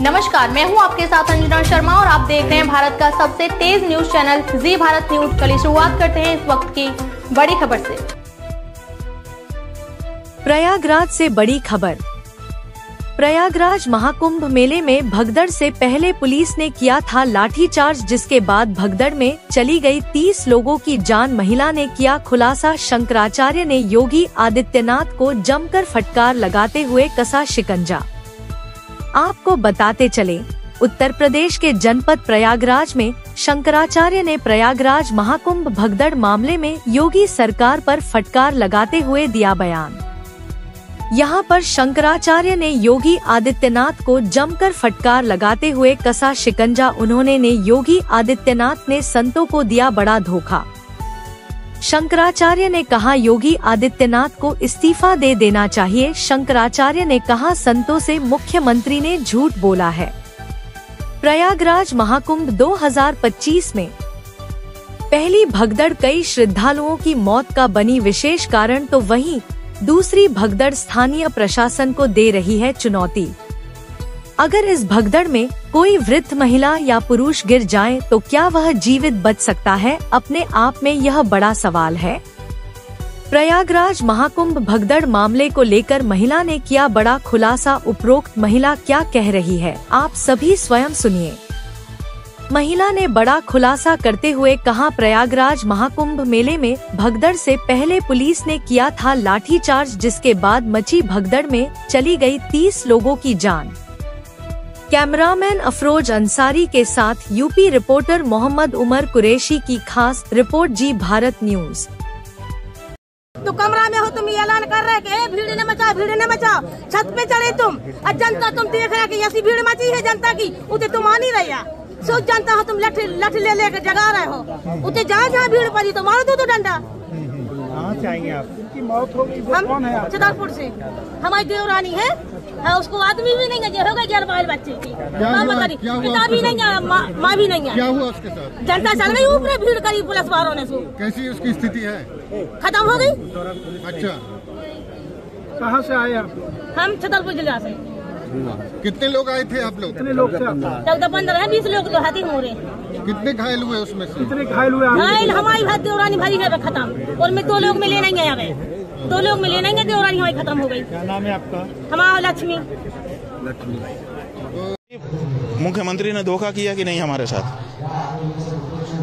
नमस्कार, मैं हूं आपके साथ अंजना शर्मा और आप देख रहे हैं भारत का सबसे तेज न्यूज चैनल जी भारत न्यूज। चलिए शुरुआत करते हैं इस वक्त की बड़ी खबर से। प्रयागराज से बड़ी खबर। प्रयागराज महाकुंभ मेले में भगदड़ से पहले पुलिस ने किया था लाठीचार्ज, जिसके बाद भगदड़ में चली गई 30 लोगों की जान। महिला ने किया खुलासा। शंकराचार्य ने योगी आदित्यनाथ को जमकर फटकार लगाते हुए कसा शिकंजा। आपको बताते चले, उत्तर प्रदेश के जनपद प्रयागराज में शंकराचार्य ने प्रयागराज महाकुंभ भगदड़ मामले में योगी सरकार पर फटकार लगाते हुए दिया बयान। यहां पर शंकराचार्य ने योगी आदित्यनाथ को जमकर फटकार लगाते हुए कसा शिकंजा। उन्होंने योगी आदित्यनाथ ने संतों को दिया बड़ा धोखा। शंकराचार्य ने कहा योगी आदित्यनाथ को इस्तीफा दे देना चाहिए। शंकराचार्य ने कहा संतों से मुख्यमंत्री ने झूठ बोला है। प्रयागराज महाकुंभ 2025 में पहली भगदड़ कई श्रद्धालुओं की मौत का बनी विशेष कारण, तो वहीं दूसरी भगदड़ स्थानीय प्रशासन को दे रही है चुनौती। अगर इस भगदड़ में कोई वृद्ध महिला या पुरुष गिर जाए तो क्या वह जीवित बच सकता है? अपने आप में यह बड़ा सवाल है। प्रयागराज महाकुंभ भगदड़ मामले को लेकर महिला ने किया बड़ा खुलासा। उपरोक्त महिला क्या कह रही है, आप सभी स्वयं सुनिए। महिला ने बड़ा खुलासा करते हुए कहा, प्रयागराज महाकुंभ मेले में भगदड़ से पहले पुलिस ने किया था लाठीचार्ज, जिसके बाद मची भगदड़ में चली गई 30 लोगों की जान। कैमरामैन अफरोज अंसारी के साथ यूपी रिपोर्टर मोहम्मद उमर कुरैशी की खास रिपोर्ट जी भारत न्यूज। तो कमरा में हो तुम ऐलान कर रहे कि भीड़ न मचाओ, भीड़ न मचाओ। छत पे चढ़े तुम और जनता तुम देख रहे कि ऐसी भीड़ मची है जनता की, उसे तुम आ नहीं रहे। सोच जानता हो तुम लठ ले लेकर जगा रहे हो, उसे जहाँ भीड़ पड़ी तो मारो दो तो डंडा। कहाँ से आएंगे आप? उनकी मौत हो गई, हम कौन है? छतरपुर से हमारी देवरानी है, उसको आदमी भी नहीं है, हो गए 11 बाल बच्चे की, पिता भी नहीं है, माँ भी नहीं है। क्या हुआ उसके साथ? जनता चल गई ऊपर, भीड़ करी पुलिस वालों ने। कैसी उसकी स्थिति है? खत्म हो गई। अच्छा, कहाँ से आए आप? हम छतरपुर जिला से। कितने लोग आए थे आप लोग? कितने लोग थे? 15-20 लोग तो हाथी मोरे। कितने घायल हुए उसमें से? कितने घायल हुए? घायल हमारी भाई देवरानी भाई है खत्म, और मैं 2 लोग में ले नहीं गए, 2 लोग में ले नहीं गए, देवरानी हमारी खत्म हो गई। क्या नाम है आपका? हमारा लक्ष्मी। मुख्यमंत्री ने धोखा किया कि नहीं हमारे साथ।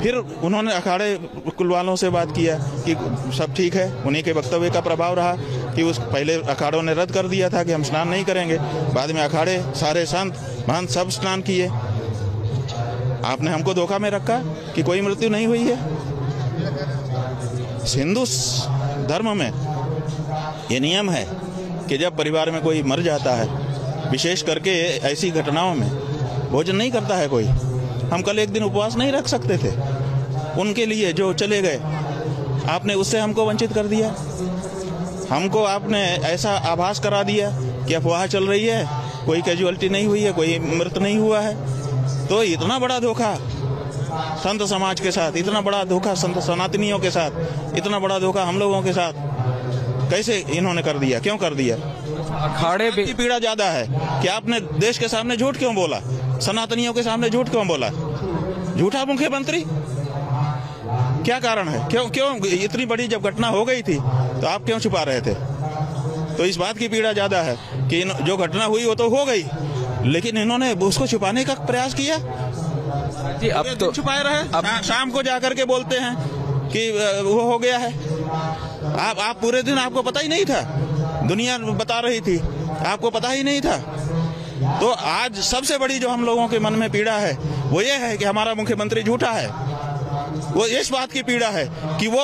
फिर उन्होंने अखाड़े कुल वालों से बात किया कि सब ठीक है। उन्हीं के वक्तव्य का प्रभाव रहा कि उस पहले अखाड़ों ने रद्द कर दिया था कि हम स्नान नहीं करेंगे, बाद में अखाड़े सारे संत महंत सब स्नान किए। आपने हमको धोखा में रखा कि कोई मृत्यु नहीं हुई है। हिंदू धर्म में ये नियम है कि जब परिवार में कोई मर जाता है, विशेष करके ऐसी घटनाओं में भोजन नहीं करता है कोई। हम कल एक दिन उपवास नहीं रख सकते थे उनके लिए जो चले गए, आपने उससे हमको वंचित कर दिया। हमको आपने ऐसा आभास करा दिया कि अफवाह चल रही है, कोई कैजुअलिटी नहीं हुई है, कोई मृत नहीं हुआ है। तो इतना बड़ा धोखा संत समाज के साथ, इतना बड़ा धोखा संत सनातनियों के साथ, इतना बड़ा धोखा हम लोगों के साथ कैसे इन्होंने कर दिया? क्यों कर दिया? अखाड़े की पीड़ा ज्यादा है कि आपने देश के सामने झूठ क्यों बोला, सनातनियों के सामने झूठ क्यों बोला? झूठा मुख्यमंत्री, क्या कारण है? क्यों इतनी बड़ी जब घटना हो गई थी तो आप क्यों छुपा रहे थे? तो इस बात की पीड़ा ज्यादा है कि जो घटना हुई वो तो हो गई, लेकिन इन्होंने उसको छुपाने का प्रयास किया जी। अब तो छुपाए रहे, अब शाम को जाकर के बोलते हैं कि वो हो गया है। आप पूरे दिन आपको पता ही नहीं था, दुनिया बता रही थी, आपको पता ही नहीं था। तो आज सबसे बड़ी जो हम लोगों के मन में पीड़ा है वो ये है कि हमारा मुख्यमंत्री झूठा है। वो इस बात की पीड़ा है कि वो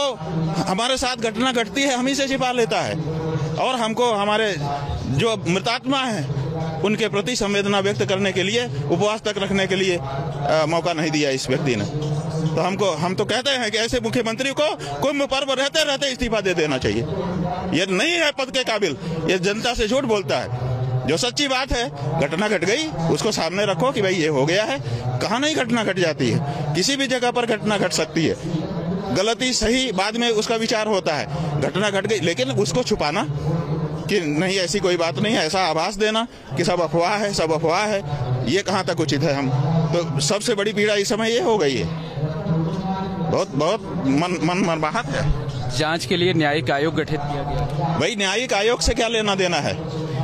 हमारे साथ घटना घटती है हम ही से छिपा लेता है, और हमको हमारे जो मृतात्मा हैं उनके प्रति संवेदना व्यक्त करने के लिए, उपवास तक रखने के लिए मौका नहीं दिया इस व्यक्ति ने। तो हम तो कहते हैं कि ऐसे मुख्यमंत्री को कुंभ पर्व रहते रहते इस्तीफा दे देना चाहिए। ये नहीं है पद के काबिल, ये जनता से झूठ बोलता है। जो सच्ची बात है, घटना घट गई, उसको सामने रखो कि भाई ये हो गया है। कहाँ नहीं घटना घट जाती है, किसी भी जगह पर घटना घट सकती है। गलती सही बाद में उसका विचार होता है। घटना घट गई, लेकिन उसको छुपाना कि नहीं ऐसी कोई बात नहीं है, ऐसा आभास देना कि सब अफवाह है, सब अफवाह है, ये कहाँ तक उचित है। हम तो सबसे बड़ी पीड़ा इस समय ये हो गई है, बहुत बहुत मन मरमाहत है। जांच के लिए न्यायिक आयोग गठित किया गया। भाई न्यायिक आयोग से क्या लेना देना है?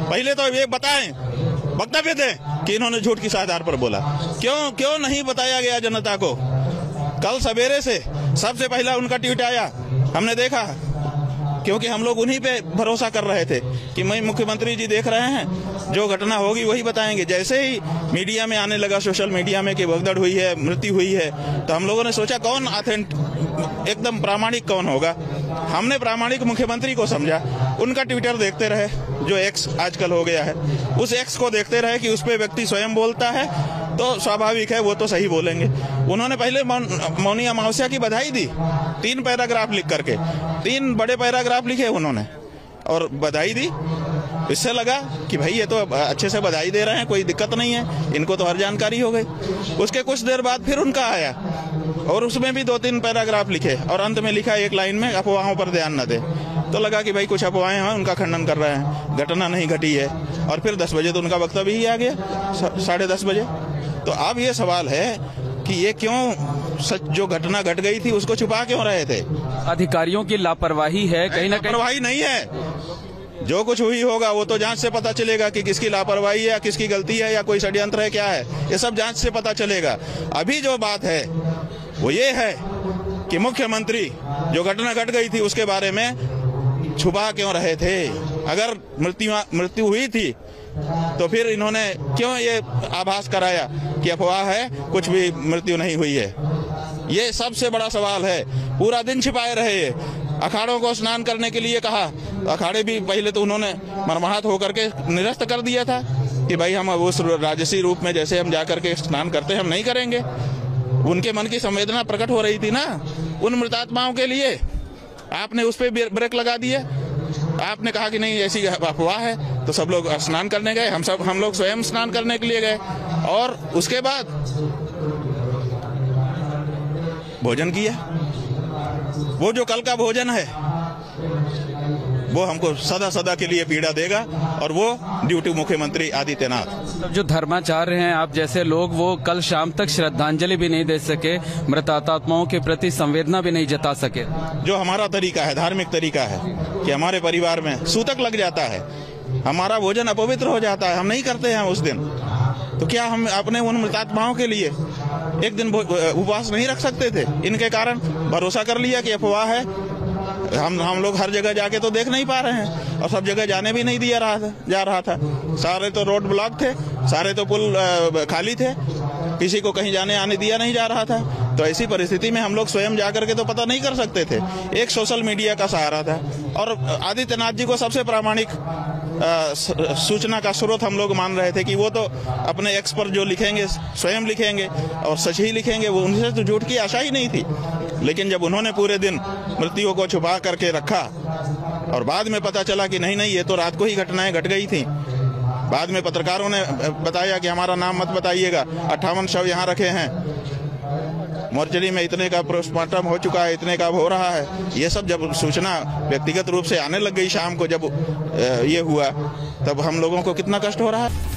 पहले तो ये बताएं, वक्तव्य दें कि इन्होंने झूठ किस आधार पर बोला। क्यों नहीं बताया गया जनता को? कल सवेरे से सबसे पहला उनका ट्वीट आया, हमने देखा, क्योंकि हम लोग उन्हीं पे भरोसा कर रहे थे कि मुख्यमंत्री जी देख रहे हैं, जो घटना होगी वही बताएंगे। जैसे ही मीडिया में आने लगा, सोशल मीडिया में, कि भगदड़ हुई है, मृत्यु हुई है, तो हम लोगों ने सोचा कौन एकदम प्रामाणिक कौन होगा। हमने प्रामाणिक मुख्यमंत्री को समझा। उनका ट्विटर देखते रहे, जो एक्स आजकल हो गया है, उस एक्स को देखते रहे कि उस पे व्यक्ति स्वयं बोलता है तो स्वाभाविक है वो तो सही बोलेंगे। उन्होंने पहले मौनी अमावस्या की बधाई दी, 3 पैराग्राफ लिख करके, 3 बड़े पैराग्राफ लिखे उन्होंने और बधाई दी। इससे लगा कि भाई ये तो अच्छे से बधाई दे रहे हैं, कोई दिक्कत नहीं है, इनको तो हर जानकारी हो गई। उसके कुछ देर बाद फिर उनका आया और उसमें भी 2-3 पैराग्राफ लिखे और अंत में लिखा एक लाइन में, अफवाहों पर ध्यान न दे। तो लगा कि भाई कुछ अफवाहें हैं, उनका खंडन कर रहे हैं, घटना नहीं घटी है। और फिर 10 बजे तो उनका वक्तव्य ही आ गया, 10:30 बजे। तो अब ये सवाल है कि ये क्यों सच जो घटना घट गई थी उसको छुपा क्यों रहे थे? अधिकारियों की लापरवाही है, कहीं ना कहीं लापरवाही नहीं है। जो कुछ हुई होगा वो तो जांच से पता चलेगा कि किसकी लापरवाही है या किसकी गलती है या कोई षड्यंत्र है, क्या है, ये सब जांच से पता चलेगा। अभी जो बात है वो ये है कि मुख्यमंत्री जो घटना घट गई थी उसके बारे में छुपा क्यों रहे थे? अगर मृत्यु हुई थी तो फिर इन्होंने क्यों ये आभास कराया कि अफवाह है, कुछ भी मृत्यु नहीं हुई है? ये सबसे बड़ा सवाल है। पूरा दिन छिपाए रहे, अखाड़ों को स्नान करने के लिए कहा, अखाड़े भी पहले तो उन्होंने मरमाहत होकर के निरस्त कर दिया था कि भाई हम उस राजसी रूप में जैसे हम जाकर के स्नान करते हैं हम नहीं करेंगे। उनके मन की संवेदना प्रकट हो रही थी ना उन मृतात्माओं के लिए, आपने उस पर ब्रेक लगा दिए। आपने कहा कि नहीं ऐसी अफवाह है, तो सब लोग स्नान करने गए, हम लोग स्वयं स्नान करने के लिए गए और उसके बाद भोजन किया। वो जो कल का भोजन है वो हमको सदा सदा के लिए पीड़ा देगा और वो ड्यूटी मुख्यमंत्री आदित्यनाथ। जो धर्माचार्य हैं आप जैसे लोग, वो कल शाम तक श्रद्धांजलि भी नहीं दे सके, मृतात्माओं के प्रति संवेदना भी नहीं जता सके। जो हमारा तरीका है, धार्मिक तरीका है कि हमारे परिवार में सूतक लग जाता है, हमारा भोजन अपवित्र हो जाता है, हम नहीं करते हैं उस दिन, तो क्या हम अपने उन मृतात्माओं के लिए एक दिन उपवास नहीं रख सकते थे? इनके कारण भरोसा कर लिया कि अफवाह है। हम लोग हर जगह जाके तो देख नहीं पा रहे हैं और सब जगह जाने भी नहीं दिया जा रहा था। सारे तो रोड ब्लॉक थे, सारे तो पुल खाली थे, किसी को कहीं जाने आने दिया नहीं जा रहा था। तो ऐसी परिस्थिति में हम लोग स्वयं जाकर के तो पता नहीं कर सकते थे। एक सोशल मीडिया का सहारा था और आदित्यनाथ जी को सबसे प्रामाणिक सूचना का स्रोत हम लोग मान रहे थे कि वो तो अपने एक्स पर जो लिखेंगे स्वयं लिखेंगे और सच ही लिखेंगे, वो उनसे तो झूठ की आशा ही नहीं थी। लेकिन जब उन्होंने पूरे दिन मृत्यु को छुपा करके रखा और बाद में पता चला कि नहीं ये तो रात को ही घटनाएं घट गई थी, बाद में पत्रकारों ने बताया कि हमारा नाम मत बताइएगा, 58 शव यहाँ रखे हैं, मोर्चरी में इतने का पोस्टमार्टम हो चुका है, इतने का हो रहा है। ये सब जब सूचना व्यक्तिगत रूप से आने लग गई शाम को, जब ये हुआ, तब हम लोगों को कितना कष्ट हो रहा है।